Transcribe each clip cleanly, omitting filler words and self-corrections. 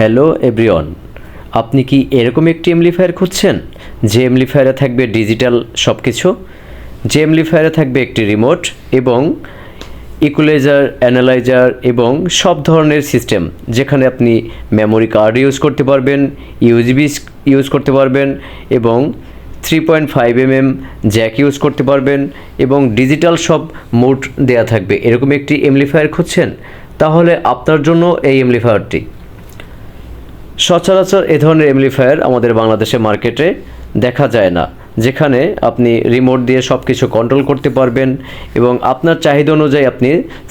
Hello everyone, আপনি কি এরকম একটি এমপ্লিফায়ার খুঁজছেন যে এমপ্লিফায়ারে থাকবে ডিজিটাল সব কিছু, যে এমপ্লিফায়ারে থাকবে একটি রিমোট এবং ইকুয়ালাইজার, অ্যানালাইজার এবং সব ধরনের সিস্টেম, যেখানে আপনি মেমোরি কার্ড ইউজ করতে পারবেন, ইউএসবি ইউজ করতে পারবেন এবং 3.5 mm জ্যাক ইউজ করতে পারবেন এবং ডিজিটাল সব মোড দেয়া থাকবে, এরকম একটি এমপ্লিফায়ার খুঁজছেন? তাহলে আপনার জন্য এই এমপ্লিফায়ারটি। সচরাচর এ ধরনের এমপ্লিফায়ার আমাদের বাংলাদেশে মার্কেটে দেখা যায় না, যেখানে আপনি রিমোট দিয়ে সব কিছু কন্ট্রোল করতে পারবেন এবং আপনার চাহিদা অনুযায়ী আপনি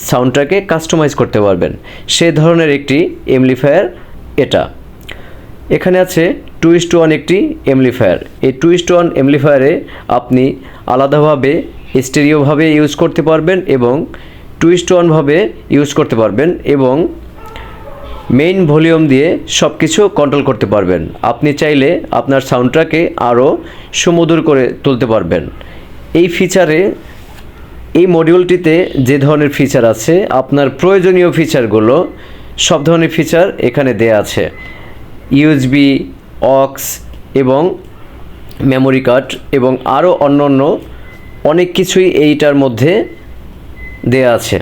সাউন্ডটাকে কাস্টমাইজ করতে পারবেন। সে ধরনের একটি এমপ্লিফায়ার এটা। এখানে আছে 2:1 একটি এমপ্লিফায়ার। এই 2:1 এমপ্লিফায়ারে আপনি আলাদাভাবে স্টেরিওভাবে ইউজ করতে পারবেন এবং 2:1 ভাবে ইউজ করতে পারবেন এবং মেইন ভলিউম দিয়ে সব কিছু কন্ট্রোল করতে পারবেন। আপনি চাইলে আপনার সাউন্ডটাকে আরও সুমধুর করে তুলতে পারবেন। এই ফিচারে, এই মডিউলটিতে যে ধরনের ফিচার আছে, আপনার প্রয়োজনীয় ফিচারগুলো, সব ধরনের ফিচার এখানে দেয়া আছে। ইউএসবি, অক্স এবং মেমোরি কার্ড এবং আরও অন্য অনেক কিছুই এইটার মধ্যে দেয়া আছে।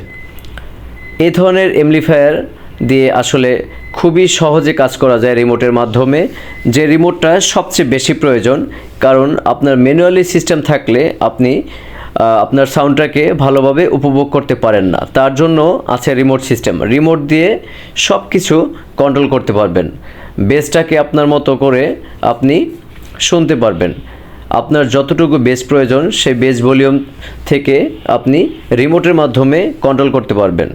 এই ধরনের এমপ্লিফায়ার দিয়ে আসলে খুবই সহজে কাজ করা যায় রিমোটের মাধ্যমে, যে রিমোটটা সবচেয়ে বেশি প্রয়োজন। কারণ আপনার ম্যানুয়ালি সিস্টেম থাকলে আপনি আপনার সাউন্ডটাকে ভালোভাবে উপভোগ করতে পারেন না। তার জন্য আছে রিমোট সিস্টেম। রিমোট দিয়ে সব কিছু কন্ট্রোল করতে পারবেন। বেসটাকে আপনার মতো করে আপনি শুনতে পারবেন। আপনার যতটুকু বেস প্রয়োজন সেই বেস ভলিউম থেকে আপনি রিমোটের মাধ্যমে কন্ট্রোল করতে পারবেন।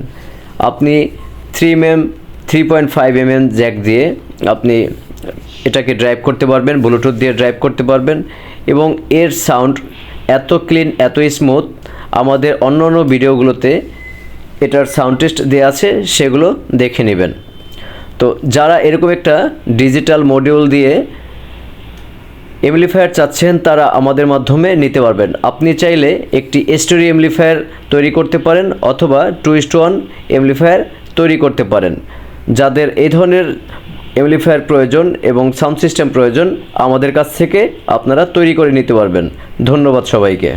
আপনি 3.5 mm জ্যাক দিয়ে আপনি এটাকে ড্রাইভ করতে পারবেন, ব্লুটুথ দিয়ে ড্রাইভ করতে পারবেন এবং এর সাউন্ড এত ক্লিন, এত স্মুথ। আমাদের অন্য ভিডিওগুলোতে এটার সাউন্ড টেস্ট দেওয়া আছে, সেগুলো দেখে নেবেন। তো যারা এরকম একটা ডিজিটাল মডিউল দিয়ে এমপ্লিফায়ার চাচ্ছেন, তারা আমাদের মাধ্যমে নিতে পারবেন। আপনি চাইলে একটি স্টেরিও এমপ্লিফায়ার তৈরি করতে পারেন অথবা 2:1 এমপ্লিফায়ার তৈরি করতে পারেন। যাদের এই ধরনের এমপ্লিফায়ার প্রয়োজন এবং সাউন্ড সিস্টেম প্রয়োজন, আমাদের কাছ থেকে আপনারা তৈরি করে নিতে পারবেন। ধন্যবাদ সবাইকে।